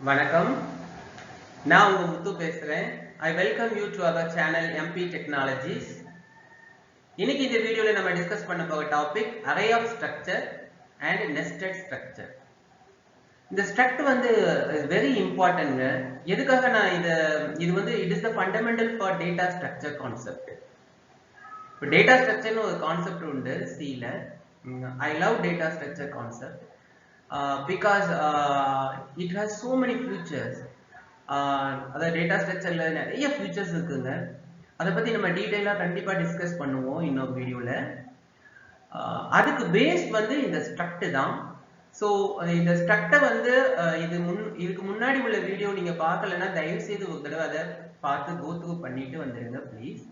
வணக்கம். நான் உங்க முத்து பேசுறேன். I welcome you to our channel MP Technologies. இன்னைக்கு இந்த வீடியோல நம்ம டிஸ்கஸ் பண்ண போற topic array of structure and nested structure. இந்த struct வந்து very important. எதுக்காக நான் இது வந்து it is the fundamental for data structure concept. இப்போ data structure னு ஒரு கான்செப்ட் உண்டு C ல. I love data structure concept. Because it has so many features. அதாவது டேட்டா ஸ்ட்ரக்சர்ல நிறைய ஃபீச்சர்ஸ் இருக்குங்க. அதை பத்தி நம்ம டீடைலா கண்டிப்பா டிஸ்கஸ் பண்ணுவோம் இன்னொரு வீடியோல. அதுக்கு பேஸ் வந்து இந்த ஸ்ட்ரக்ட் தான். ஸோ இந்த ஸ்ட்ரக்டை வந்து இதுக்கு முன்னாடி உள்ள வீடியோ நீங்க பார்க்கலன்னா தயவு செய்து ஒரு தடவை அதை பார்த்து கோ த்ரூ பண்ணிட்டு வந்துருங்க ப்ளீஸ்.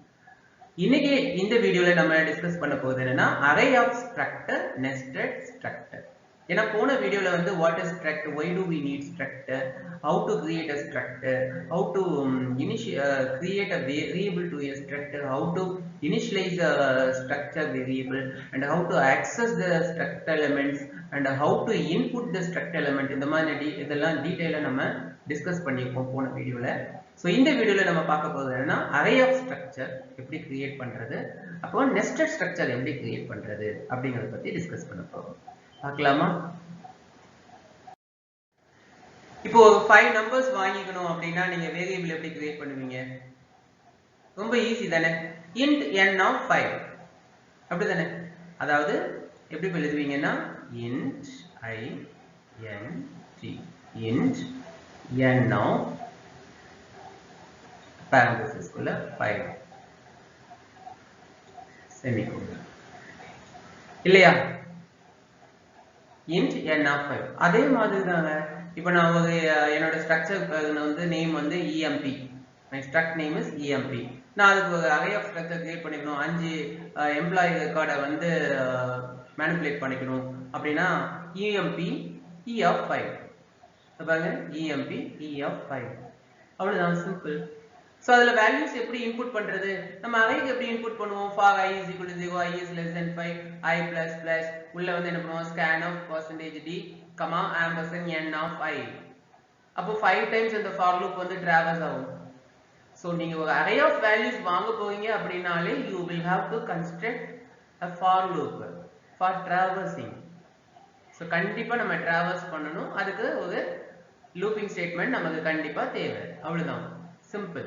இன்னைக்கு இந்த வீடியோல நம்ம டிஸ்கஸ் பண்ண போகுது என்னன்னா array of structure nested structure. ஏன்னா போன வீடியோல வந்து what is struct, why do we need structure, how to create a structure, how to create a variable to a structure, how to initialize a structure variable, and how to access the structure elements, and how to input the structure element. இந்த மாதிரி இதெல்லாம் டீடைலா நம்ம discuss பண்ணியிருப்போம் போன வீடியோல. So இந்த வீடியோல நம்ம பார்க்க போகிறது என்னன்னா அரே ஆஃப் ஸ்ட்ரக்சர் எப்படி கிரியேட் பண்றது, அப்போ நெஸ்டட் ஸ்ட்ரக்சர் எப்படி கிரியேட் பண்றது அப்படிங்கறத பத்தி டிஸ்கஸ் பண்ண போறோம். பார்க்கலாமா? இப்போ 5 நம்பர்ஸ் வாங்கிக்கணும் அப்படின்னா நீங்க வேரியபிள் எப்படி கிரியேட் பண்ணுவீங்க? ரொம்ப ஈஸி தானே. int n of 5 அப்படிதானே. அதாவது எப்படி எழுதுவீங்கன்னா int I n t int n of parenthesis குள்ள 5 செமிகோலன் இல்லையா? int n of 5. அதே மாதிரி தாங்க. இப்போ நான் என்னோட ஸ்ட்ரக்சர் வந்து நேம் வந்து emp. my struct name is emp. நான் அதுக்கு ஒரு array of structure கிரியேட் பண்ணிக்கணும். 5 எம்ப்ளாயி ரெக்கார்டை வந்து மேனிபுலேட் பண்ணிக்கணும் அப்படின்னா emp e of 5. பாருங்க emp e of 5. அவ்வளவுதான், சிம்பிள். சோ அதுல வேல்யூஸ் எப்படி இன்புட் பண்றது? நம்ம அரேக்கு எப்படி இன்புட் பண்ணுவோம்? for I is equal to 0, I is less than 5, I plus plus உள்ள வந்து என்ன பண்ணுவோம்? scan of percentage d, ampersand n of I. அப்போ 5 டைம்ஸ் இந்த for loop வந்து டிராவர்ஸ் ஆகும். சோ நீங்க ஒரு array of values வாங்க போறீங்க அப்படினாலே you will have to construct a for loop for traversing. So கண்டிப்பா நம்ம டிராவர்ஸ் பண்ணனும். அதுக்கு ஒரு லூப்பிங் ஸ்டேட்மென்ட் நமக்கு கண்டிப்பா தேவை. அவ்வளவுதான், சிம்பிள்.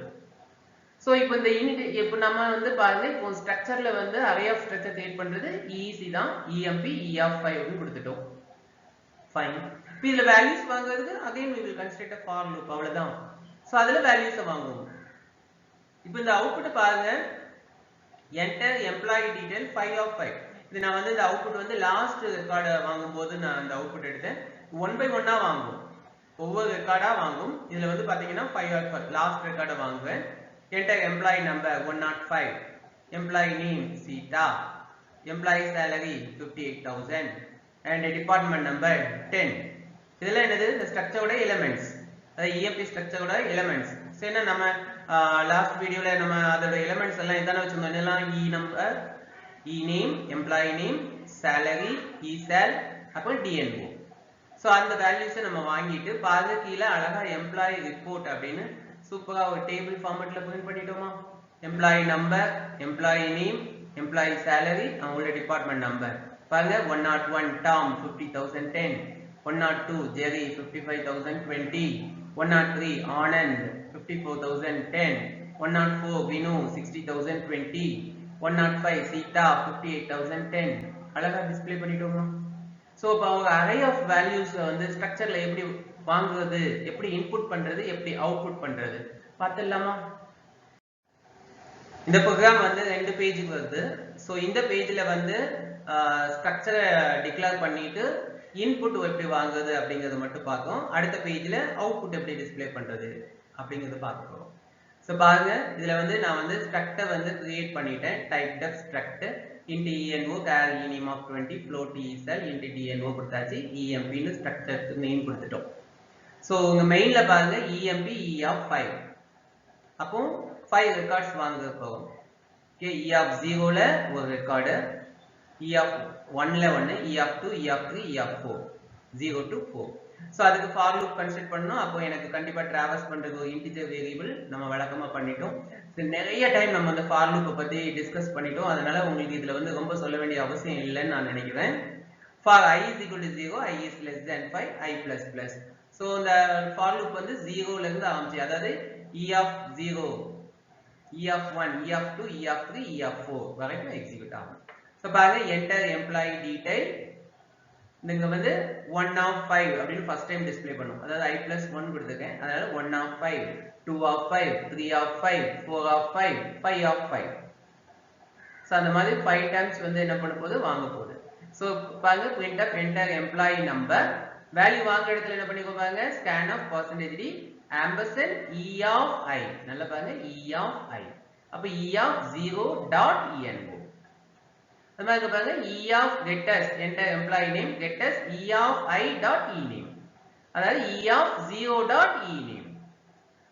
சோ இப்போ இந்த இப்போ நம்ம வந்து பாருங்க, இப்போ ஸ்ட்ரக்சர்ல வந்து அரே ஆஃப் ஸ்ட்ரக்சர் கிரியேட் பண்றது ஈஸி தான். emp e of 5 னு கொடுத்துட்டோம். ஃபைன். இப்போ இதுல வேல்யூஸ் வாங்குறதுக்கு again we will construct a for loop. அவ்வளவுதான். சோ அதுல வேல்யூஸ் வாங்குவோம். இப்போ இந்த அவுட்புட் பாருங்க, enter employee detail 5 of 5. இது நான் வந்து இந்த அவுட்புட் வந்து லாஸ்ட் ரெக்கார்ட் வாங்கும்போது நான் அந்த அவுட்புட் எடுத்தேன். 1 by 1 வாங்குவோம், ஒவ்வொரு ரெக்கார்டா வாங்கும். இதுல வந்து பாத்தீங்கன்னா 5 of 5 லாஸ்ட் ரெக்கார்ட வாங்குவேன். Enter employee number 105, employee name Sita, employee salary 58,000, and department number 10. இதெல்லாம் என்னது? இந்த ஸ்ட்ரக்சரோட எலிமெண்ட்ஸ், அதாவது EMP ஸ்ட்ரக்சரோட எலிமெண்ட்ஸ். சோ என்ன நம்ம லாஸ்ட் வீடியோல நம்ம அதோட எலிமெண்ட்ஸ் எல்லாம் இதான வச்சிருந்தோம். என்னலாம்? E number, E name, employee name, salary, E sal, அப்புறம் DNO. சோ அந்த வேல்யூஸை நம்ம வாங்கிட்டு பாருங்க, கீழ அழகா எம்ப்ளாயி ரிப்போர்ட் அப்படின்னு சூப்பரா ஒரு டேபிள் ஃபார்மட்ல பிரிண்ட் பண்ணிட்டோமா? Employee number, employee name, employee salary, அவங்களோட டிபார்ட்மெண்ட் நம்பர். பாருங்க 101 டாம் 50,010, 102 ஜெரி 55,020, 103 ஆனந்த் 54,010, 104 வினு 60,020, 105 சீதா 58,010. அழகா டிஸ்ப்ளே பண்ணிட்டோமா? சோ இப்போ அவங்க அரே ஆஃப் வேல்யூஸ் வந்து ஸ்ட்ரக்சர்ல எப்படி வாங்குறது, எப்படி இன்புட் பண்றது, எப்படி அவுட்புட் பண்றது பார்த்துடலாமா? இந்த ப்ரோக்ராம் வந்து 2 பேஜுக்கு வருது. சோ இந்த பேஜ்ல வந்து ஸ்ட்ரக்சரை டிக்ளேர் பண்ணிட்டு இன்புட் எப்படி வாங்குறது அப்படிங்கறது மட்டும் பார்ப்போம். அடுத்த பேஜ்ல அவுட்புட் எப்படி டிஸ்ப்ளே பண்றது அப்படிங்கறது பார்க்க போறோம். சோ பாருங்க, இதுல வந்து நான் வந்து ஸ்ட்ரக்ட வந்து கிரியேட் பண்ணிட்டேன். Typedef struct int envo char e name of 20 float e cell int dno கொடுத்தாச்சு. emp னு ஸ்ட்ரக்சருக்கு நேம் கொடுத்துட்டோம். சோ உங்க மெயின்ல பாருங்க emp e of 5. அப்போ 5 ரெக்கார்ட்ஸ் வாங்க போறோம். ஓகே, e of 0 ல ஒரு ரெக்கார்ட், e of 1 ல 1, e of 2, e of 3, e of 4, 0 to 4. So அதுக்கு ஃபார் லூப் கன்ஸ்ட்ரக்ட் பண்ணனும். அப்போ எனக்கு கண்டிப்பா டிராவர்ஸ் பண்றது ஒரு இன்டிஜர் வேரியபிள் நம்ம வழக்கமா பண்ணிட்டோம். நிறைய டைம் நம்ம அந்த ஃபார் லூப் பத்தி டிஸ்கஸ் பண்ணிட்டோம். அதனால உங்களுக்கு இதுல வந்து ரொம்ப சொல்ல வேண்டிய அவசியம் இல்லைன்னு நான் நினைக்கிறேன். for I is equal to 0, I is less than 5, I plus plus. So இந்த for loop வந்து 0 ல இருந்து ஆரம்பிச்சு, அதாவது E of 0, E of 1, E of 2, E of 3, E of 4 வரைக்கும் எக்ஸிக்யூட் ஆகும். So பாருங்க enter employee detail. நீங்க வந்து 1 of 5 அப்படின்னு ஃபர்ஸ்ட் டைம் டிஸ்ப்ளே பண்ணும். அதாவது I plus 1 கொடுத்துருக்கேன். அதனால 1 of 5, 2 of 5, 3 of 5, 4 of 5, 5 of 5. So அந்த மாதிரி 5 times வந்து என்ன பண்ண போகுது, வாங்க போகுது. So பாருங்க printf enter employee number, value வாங்குற இடத்துல என்ன பண்ணிக்கோ பாருங்க, scan of percentage d ampersand e of I. நல்லா பாருங்க e of I. அப்ப e of 0.envo. அது மாதிரி பாருங்க e of getters enter employee name, getters e of I.ename. அதாவது e of 0.ename.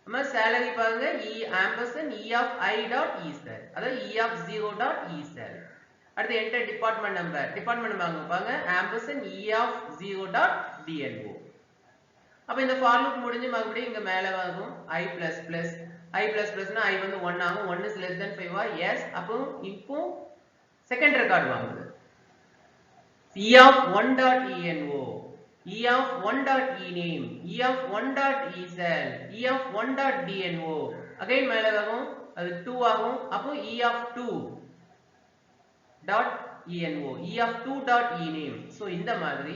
நம்ம salary பாருங்க e ampersand e of I.esal. அதாவது e of 0.esal. அடுத்து enter department number, department number பாருங்க ampersand e of 0.dno. அப்ப இந்த for loop முடிஞ்சு மறுபடியும் இங்க மேல வரும் I plus plus. I plus plus னா I வந்து 1 ஆகும். 1 is less than 5 ah? Yes. அப்போ இப்போ செகண்ட் ரெக்கார்ட் வாங்குது. E of 1.envo, E of 1.ename, E of 1.esal, E of 1.dno. again மேல வரும், அது 2 ஆகும். அப்போ E of 2.envo, E of 2.ename. so இந்த மாதிரி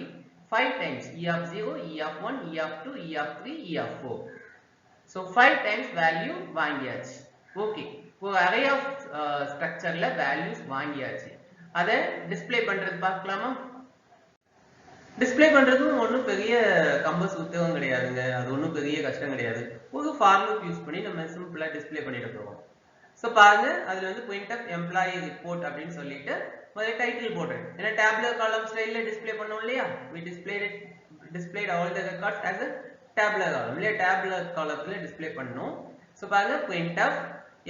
5 times E of 0, E of 1, E of 2, E of 3, E of 4. so 5 times value வாங்கியாச்சு. Okay, ஒரு array of structureல values வாங்கியாச்சு. அதை டிஸ்ப்ளே பண்றது பார்க்கலாமா? டிஸ்ப்ளே பண்றதும் ஒன்றும் பெரிய கம்பஸ் உத்தியோகம் கிடையாதுங்க. அது ஒன்றும் பெரிய கஷ்டம் கிடையாது. ஒரு ஃபார் லூப் யூஸ் பண்ணி நம்ம சிம்பிளா டிஸ்ப்ளே பண்ணிட போறோம். ஸோ பாருங்க, அதுல வந்து printf employee report அப்படின்னு சொல்லிட்டு முதல்ல டைட்டில் போடுறேன். ஏன்னா tabular column ஸ்டைல்ல டிஸ்ப்ளே பண்ணோம் இல்லையா? we displayed all the records as a tabular column. இல்லையா, tabular columnல டிஸ்ப்ளே பண்ணோம். ஸோ பாருங்க printf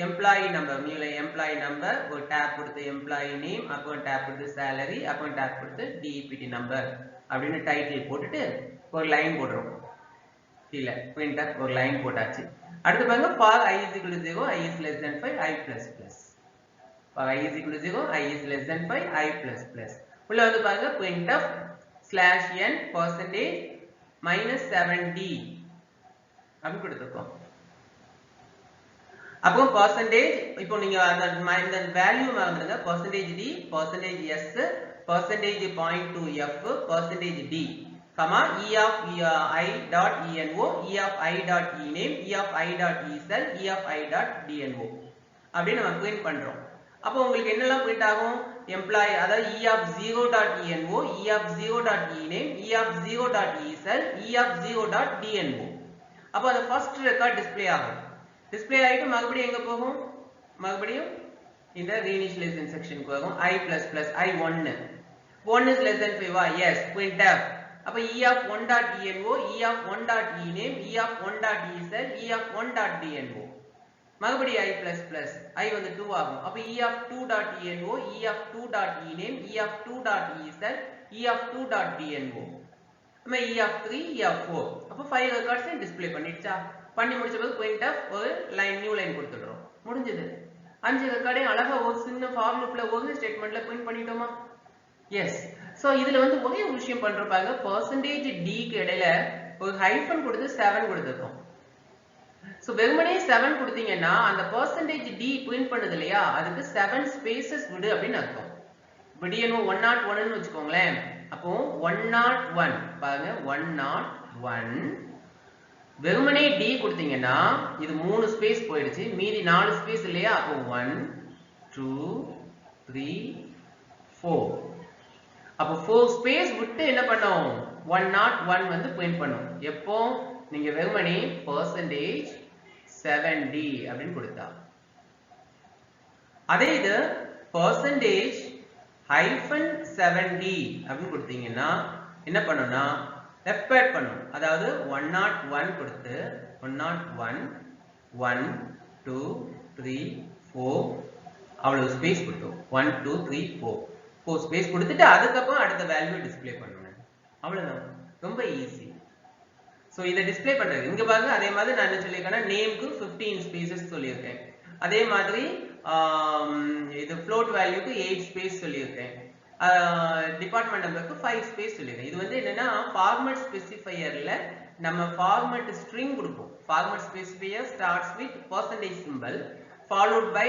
employee number, மீல employee number, ஒரு tab கொடுத்து employee name, அப்புறம் tab கொடுத்து salary, அப்புறம் tab கொடுத்து DEPT number அப்படின்னு டைட்டில் போட்டுட்டு ஒரு லைன் போடுறோம். கீழே printf ஒரு லைன் போட்டாச்சு. அடுத்து பாருங்க for I is equal to 0, I is less than 5, I plus plus. for I is equal to 0, I is less than 5, I plus plus. உள்ள வந்து பாருங்க printf /n percentage minus 7d அப்படி கொடுத்துருக்கோம். அப்போ percentage, இப்போ நீங்க அந்த வேல்யூ மறந்துடுங்க. percentage d, percentage s, percentage 0.2f, percentage d, comma e of I.envo, e of I.ename, e of I.esal, e of I.dno அப்படி நம்ம பிரிண்ட் பண்றோம். அப்போ உங்களுக்கு என்னெல்லாம் பிரிண்ட் ஆகும்? எம்ப்ளாயி, அதாவது e of 0.envo, e of 0.ename, e of 0.esal, e of 0.dno. அப்போ அந்த ஃபர்ஸ்ட் ரெக்கார்ட் டிஸ்ப்ளே ஆகும். டிஸ்ப்ளே ஆயிட்டு மறுபடியும் எங்க போகும்? மறுபடியும் இந்த ரீஇனிஷியலைசேஷன் செக்ஷனுக்கு வரும். I plus plus I 1. 1 is less than 5 ah? Yes. printf. அப்ப E of 1.envo, E of 1.ename, E of 1.esal, E of 1.dno. மறுபடியும் I plus plus. I வந்து 2 ஆகும். அப்ப E of 2.envo, E of 2.ename, E of 2.esal, E of 2.dno. நம்ம E of 3, E of 4. அப்ப 5 records display பண்ணிடுச்சா? பண்ணி முடிச்ச பிறகு printf ஒரு லைன், நியூ லைன் கொடுத்துடுறோம். முடிஞ்சது. 5 ரெக்கார்டையும் அழகா ஒரு சின்ன ஃபார் லூப்ல ஒரு ஸ்டேட்மென்ட்ல பிரிண்ட் பண்ணிட்டோமா? எஸ். சோ இதுல வந்து ஒரே ஒரு விஷயம் பண்றப்பாங்க, percentage d க்கு இடையில ஒரு ஹைபன் கொடுத்து 7 கொடுத்துருக்கோம். சோ வெறுமனே 7 கொடுத்தீங்கன்னா அந்த percentage d பிரிண்ட் பண்ணுது இல்லையா, அதுக்கு 7 ஸ்பேசஸ் விடு அப்படின்னு அர்த்தம். இப்போ dno 101 ன்னு வச்சுக்கோங்களேன். அப்போ 101 பாருங்க, 101 வெறுமனே d கொடுத்தீங்கன்னா இது 3 ஸ்பேஸ் போயிடுச்சு, மீதி 4 ஸ்பேஸ் இல்லையா? அப்போ 1 2 3 4. அப்போ 4 ஸ்பேஸ் விட்டு என்ன பண்ணோம்? 101 வந்து பிரிண்ட் பண்ணோம். எப்போ? நீங்க வெறுமனே percentage 7d அப்படின்னு கொடுத்தா. அதே இது percentage -7d அப்படின்னு கொடுத்தீங்கன்னா என்ன பண்ணும்னா left pad பண்ணும். அதாவது 101 கொடுத்து 101 1 2 3 4 அவ்வளவு ஸ்பேஸ் கொடுத்தோம். 1 2 3 4 ஸ்பேஸ் கொடுத்துட்டு அதுக்கப்புறம் அடுத்த வேல்யூ டிஸ்ப்ளே பண்ணுங்க. அவ்வளவுதான், ரொம்ப ஈஸி. சோ இத டிஸ்ப்ளே பண்றது இங்க பாருங்க. அதே மாதிரி நான் என்ன சொல்லிருக்கேன்னா நேம்க்கு 15 ஸ்பேसेस சொல்லியிருக்கேன். அதே மாதிரி இது float வேல்யூக்கு 8 ஸ்பேஸ் சொல்லியிருக்கேன். டிபார்ட்மெண்ட் நம்பருக்கு 5 ஸ்பேஸ் சொல்லியிருக்கேன். இது வந்து என்னன்னா ஃபார்மட் ஸ்பெசிஃபையர்ல நம்ம ஃபார்மட் ஸ்ட்ரிங் கொடுப்போம். Format specifier starts with percentage symbol followed by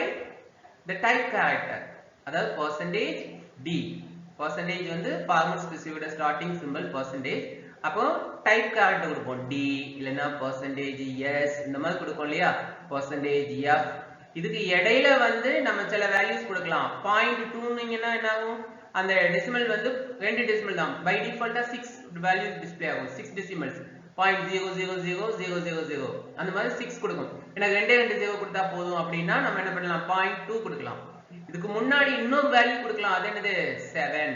the type character. அதாவது %d. percentage வந்து ஃபார்மட் ஸ்பெசிஃபையரோட ஸ்டார்டிங் சிம்பல் percentage. அப்போ டைப் கேரக்டர் கொடுப்போம். d இல்லனா %s இந்த மாதிரி கொடுப்போம் இல்லையா? %f. இதுக்கு இடையில வந்து நம்ம சில வேல்யூஸ் கொடுக்கலாம். 0.2 னீங்கன்னா என்ன ஆகும்? அந்த டெசிமல் வந்து ரெண்டு டெசிமல் தான். பை டிஃபால்ட்டா 6 வேல்யூஸ் டிஸ்ப்ளே ஆகும். 6 டெசிமல்ஸ் 0.000000 அந்த மாதிரி 6 கொடுக்கும். எனக்கு ரெண்டே 0 கொடுத்தா போதும் அப்படின்னா நம்ம என்ன பண்ணலாம்? 0.2 கொடுக்கலாம். இதுக்கு முன்னாடி இன்னொரு வேல்யூ கொடுக்கலாம். அது என்னது? 7.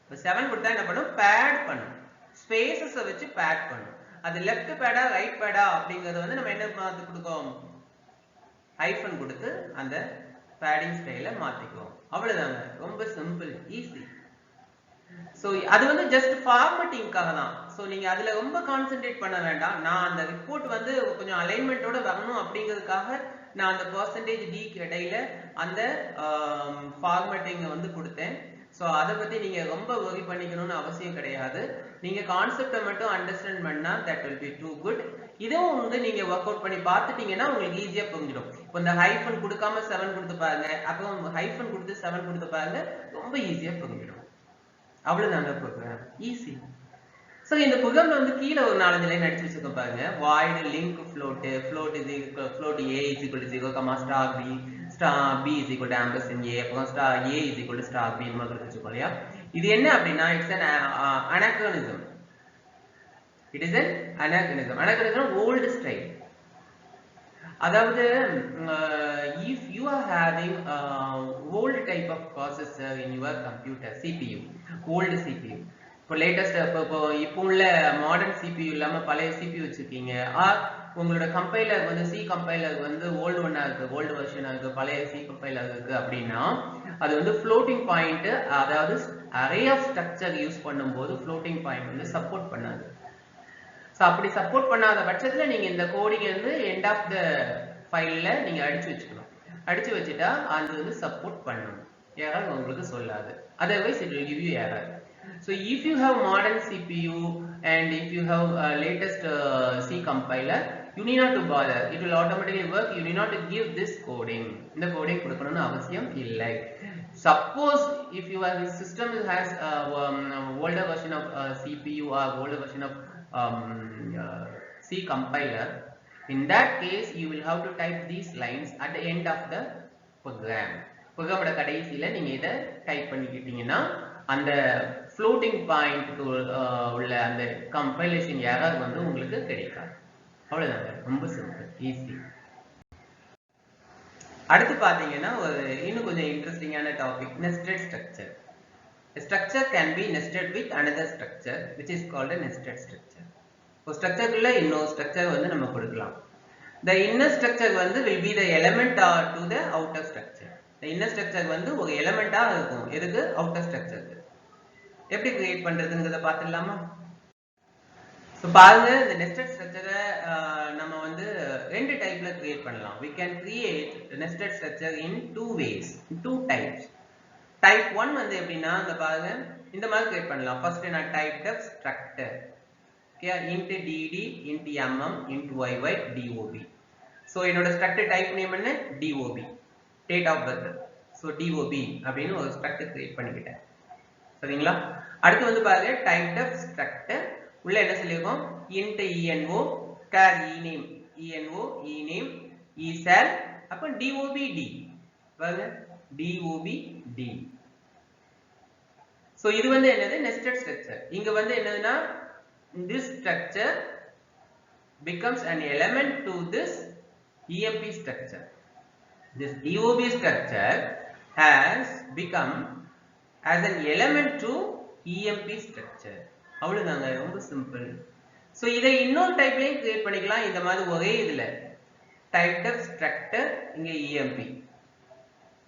இப்போ 7 கொடுத்தா என்ன பண்ணும்? பேட் பண்ணும். ஸ்பேசஸ் வச்சு பேட் பண்ணும். அது லெஃப்ட் பேடா ரைட் பேடா அப்படிங்கறது வந்து நம்ம என்ன மாத்தி கொடுக்கோம்? ஹைபன் கொடுத்து அந்த பேடிங் ஸ்டைலை மாத்திக்குவோம். அவ்வளவுதாங்க. ரொம்ப சிம்பிள், ஈஸி. சோ அது வந்து ஜஸ்ட் ஃபார்மட்டிங்காக தான். சோ நீங்க அதுல ரொம்ப கான்சென்ட்ரேட் பண்ண வேண்டாம். நான் அந்த ரிப்போர்ட் வந்து கொஞ்சம் அலைன்மெண்டோட வரணும் அப்படிங்கிறதுக்காக நான் அந்த % d க்கு இடையில அந்த ஃபார்மட்டிங் வந்து கொடுத்தேன். சோ அதை பத்தி நீங்க ரொம்ப worry பண்ணிக்கணும்னு அவசியம் கிடையாது. நீங்க கான்செப்டை மட்டும் அண்டர்ஸ்டாண்ட் பண்ணா that will be too good. இதுவும் வந்து நீங்க ஒர்க் அவுட் பண்ணி பார்த்துட்டீங்கன்னா உங்களுக்கு ஈஸியா புரிஞ்சிடும். இப்போ இந்த ஹைஃபன் கொடுக்காம 7 கொடுத்து பாருங்க, அப்புறம் ஹைஃபன் கொடுத்து 7 கொடுத்து பாருங்க, ரொம்ப ஈஸியா புரிஞ்சிடும். அவ்வளவுதாங்க ப்ரோக்ராம், ஈஸி. சோ இந்த ப்ரோக்ராம்ல வந்து கீழ ஒரு 4-5 லைன் அடிச்சு வச்சிருக்கோம் பாருங்க. void link float is equal float a is equal to 0, star b is equal to ampersand a, அப்புறம் star a is equal to star b நம்ம கொடுத்துருக்கோம் இல்லையா? இது என்ன அப்படின்னா it's an anachronism. It is an anachronism. Anachronism old style. அதாவது if you are having old type of processor in your computer, CPU, old CPU, இப்போ latest இப்போ உள்ள மாடர்ன் CPU இல்லாம பழைய CPU வச்சிருக்கீங்க, ஆர் உங்களோட கம்பைலர் வந்து C கம்பைலர் வந்து ஓல்டு ஒன்னா இருக்கு, ஓல்டு வெர்ஷனா இருக்கு, பழைய C கம்பைலர் இருக்கு அப்படின்னா அது வந்து ஃப்ளோட்டிங் பாயிண்ட், அதாவது அரே ஆஃப் ஸ்ட்ரக்சர் யூஸ் பண்ணும்போது ஃப்ளோட்டிங் பாயிண்ட் வந்து சப்போர்ட் பண்ணாது. சோ அப்படி சப்போர்ட் பண்ணாத பட்சத்துல நீங்க இந்த கோடிங் வந்து எண்ட் ஆஃப் த ஃபைல்ல நீங்க அடிச்சு வச்சுக்கணும். அடிச்சு வச்சுட்டா அது வந்து சப்போர்ட் பண்ணும். எரர் உங்களுக்கு சொல்லாது. Otherwise it will give you error. So if you have modern CPU and if you have latest C compiler, you need not to bother. It will automatically work. You need not to give this coding. இந்த coding கொடுக்கணும்னு அவசியம் இல்லை. Suppose if your system has older version of CPU or older version of C compiler, in that case you will have to type these lines at the end of the program. ப்ரோக்ராமோட கடைசியில நீங்க இத type பண்ணிக்கிட்டீங்கன்னா அந்த floating பாயிண்ட்க்கு உள்ள அந்த compilation error வந்து உங்களுக்கு கிடைக்காது. அவ்வளவுதாங்க, ரொம்ப சிம்பிள், ஈஸி. அடுத்து பாத்தீங்கன்னா ஒரு இன்னும் கொஞ்சம் இன்ட்ரெஸ்டிங்கான topic, nested structure. A structure can be nested with another structure which is called a nested structure. ஒரு ஸ்ட்ரக்சர்க்குள்ள இன்னொரு ஸ்ட்ரக்சர் வந்து நம்ம கொடுக்கலாம். The inner structure வந்து will be the element to the outer structure. The inner structure வந்து ஒரு எலிமெண்டா இருக்கும். எதுக்கு? outer structure. எப்படி கிரியேட் பண்றதுங்கறத பார்த்துடலாமா? சோ பாருங்க, இந்த நெஸ்டட் ஸ்ட்ரக்சரை நம்ம வந்து ரெண்டு டைப்ல கிரியேட் பண்ணலாம். We can create the nested structure in two ways, in two types. Type 1 வந்து எப்படின்னா இந்த பாருங்க இந்த மாதிரி கிரியேட் பண்ணலாம். ஃபர்ஸ்ட் நான் type def structure, okay, int dd int mm int yy dob. So என்னோட ஸ்ட்ரக்சர் டைப் நேம் என்ன? dob, date of birth. So dob அப்படினு ஒரு ஸ்ட்ரக்சர் கிரியேட் பண்ணிக்கிட்டேன். சரிங்களா? அடுத்து வந்து பாருங்க type def structure உள்ள என்ன சொல்லிருக்கோம்? int envo char ename envo ename esal அப்ப dobd பாருங்க dobd. சோ இது வந்து என்னது? nested structure. இங்க வந்து என்னதுன்னா this structure becomes an element to this emp structure. This dob structure has become as an element to emp structure. அவ்வளவுதாங்க, ரொம்ப சிம்பிள். சோ இதை இன்னொரு டைப்லயும் கிரியேட் பண்ணிக்கலாம். இந்த மாதிரி ஒரே இதுல type def structure, இங்க emp,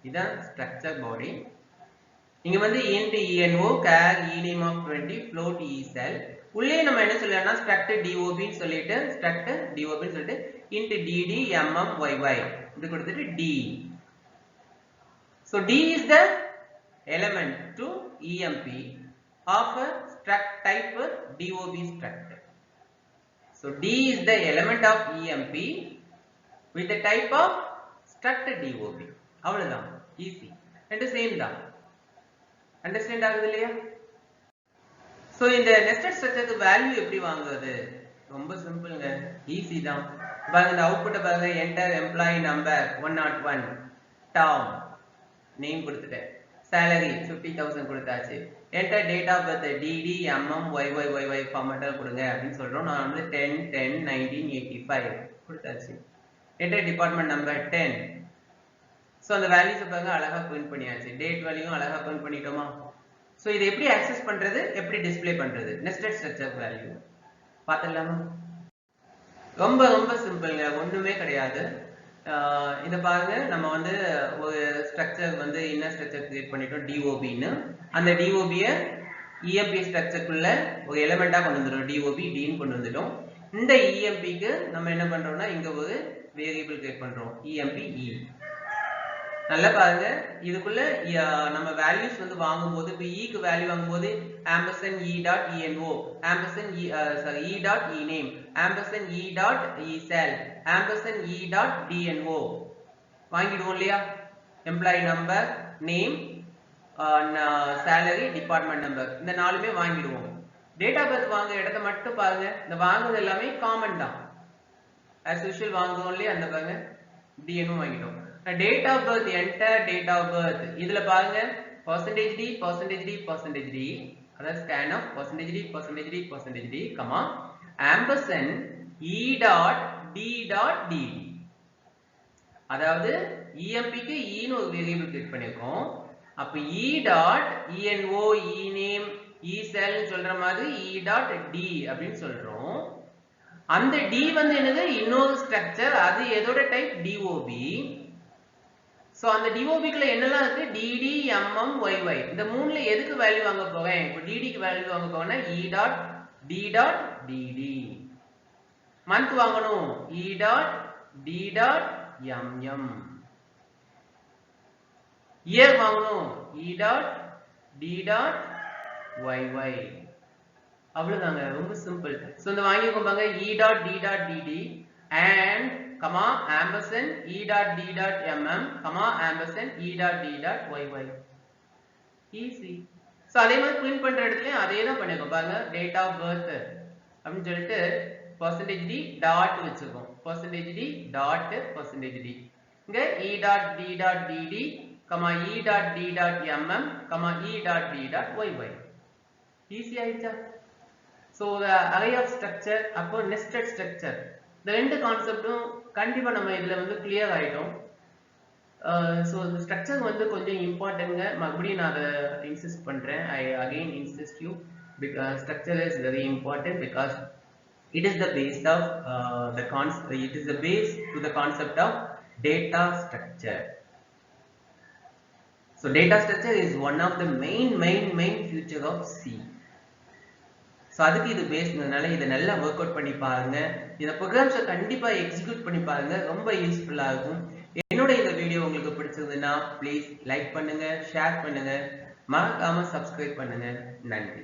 இதான் structure body. இங்க வந்து int envo char ename of 20 float esal உள்ளே நம்ம என்ன சொல்லலாம்னா struct dob ன்னு சொல்லிட்டு struct dob ன்னு சொல்லிட்டு int dd mm yy இது கொடுத்துட்டு d. So d is the element to emp of a struct type dob struct. So d is the element of emp with the type of struct dob. அவ்வளவுதான், easy. ரெண்டு same தான். Understand ஆகுது இல்லையா? So இந்த nested ஸ்ட்ரக்சருக்கு value எப்படி வாங்குறது? ரொம்ப சிம்பிள்ங்க, easy தான். பாருங்க இந்த அவுட்புட் பாருங்க, enter employee number 101, term name கொடுத்துட்டேன், salary 50,000 கொடுத்தாச்சு, enter date of birth dd mm yyyy ஃபார்மட்ல கொடுங்க அப்படின்னு சொல்றோம். நான் வந்து 10/10/1985 கொடுத்தாச்சு. enter department number 10. சோ அந்த வேல்யூஸ் பாருங்க அழகா பிரிண்ட் பண்ணியாச்சு, டேட் வேல்யூவும் அழகா பிரிண்ட் பண்ணிட்டோமா? சோ இதை எப்படி அக்சஸ் பண்றது, எப்படி டிஸ்ப்ளே பண்றது நெஸ்டட் ஸ்ட்ரக்சர் வேல்யூ பார்த்தலாமா? ரொம்ப ரொம்ப சிம்பிள்ங்க, ஒண்ணுமே கிடையாது. இத பாருங்க, நம்ம வந்து ஒரு ஸ்ட்ரக்சர் வந்து இன்னர் ஸ்ட்ரக்சர் கிரியேட் பண்ணிட்டோம் dob ன்னு. அந்த dob ய emp ஸ்ட்ரக்சர்க்குள்ள ஒரு எலிமெண்டா கொண்டு வந்துட்டோம், dob d ன்னு கொண்டு வந்துட்டோம். இந்த emp க்கு நம்ம என்ன பண்றோம்னா இங்க ஒரு வேரியபிள் கிரியேட் பண்றோம், emp e. நல்லா பாருங்க, இதுக்குள்ள நம்ம வேல்யூஸ் வந்து வாங்கும்போது இப்ப e க்கு வேல்யூ வாங்கும்போது ampersand e.eno ampersand e.ename ampersand e.esal ampersand e.dno வாங்கிடுவோம் இல்லையா? Employee number, name, salary, department number, இந்த நாலுமே வாங்கிடுவோம். டேட் ஆஃப் பர்த் வாங்க இடத்த மட்டும் பாருங்க, இந்த வாங்குறது எல்லாமே காமன் தான், as usual வாங்குவோம் இல்லையா? அந்த பாருங்க dno வாங்கிட்டோம். date of birth, enter date of birth. இதுல பாருங்க percentage d அதாவது scan of percentage d comma ampersand e dot d dot dd. அதாவது emp க்கு e ன்னு ஒரு வேரியபிள் கிரியேட் பண்ணிருக்கோம். அப்ப e dot eno ename esal சொல்ற மாதிரி e dot d அப்படின்னு சொல்றோம். அந்த d வந்து என்னது, இன்னொரு ஸ்ட்ரக்சர், அது எதோட டைப் dob. சோ அந்த dob க்குள்ள என்னெல்லாம் இருக்கு, dd mm yy. இந்த மூணுல எதுக்கு வேல்யூ வாங்க போறேன்? இப்போ dd க்கு வேல்யூ வாங்க போறேன்னா e dot d dot dd. Month வாங்கணும் e dot d dot mm. Year வாங்கணும் e dot d dot yy. அவ்வளவுதாங்க, ரொம்ப சிம்பிள். சோ இந்த வாங்கிக்கோங்க பாருங்க, e dot d dot dd and comma ampersand e dot d dot mm comma ampersand e dot d dot yy. easy. So அதே மாதிரி print பண்ற இடத்துலயும் அதே தான் பண்ணிருக்கோம் பாருங்க, date of birth அப்படின்னு சொல்லிட்டு percentage d dot வச்சிருக்கோம், percentage d dot percentage d. இங்க e dot d dot dd comma e dot d dot mm comma e dot d dot yy. easy ஆயிடுச்சா? so the array of structure அப்போ nested structure, இந்த ரெண்டு கான்செப்டும் கண்டிப்பா நம்ம இதுல வந்து கிளியர் ஆயிட்டோம். சோ இந்த ஸ்ட்ரக்சர் வந்து கொஞ்சம் இம்பார்ட்டன்ட்ங்க, மறுபடியும் நான் அதை இன்சிஸ்ட் பண்றேன். ஐ again insist you, because structure is very important, because it is the base of it is the base to the concept of data structure. So data structure is one of the main feature of C. So அதுக்கு இது பேஸ்னால இத நல்லா work out பண்ணி பாருங்க. இந்த ப்ரோகிராம்ஸை கண்டிப்பா execute பண்ணி பாருங்க, ரொம்ப யூஸ்ஃபுல்லா இருக்கும். என்னோட இந்த வீடியோ உங்களுக்கு பிடிச்சிருந்ததுன்னா ப்ளீஸ் லைக் பண்ணுங்க, ஷேர் பண்ணுங்க, மறக்காம சப்ஸ்கிரைப் பண்ணுங்க. நன்றி.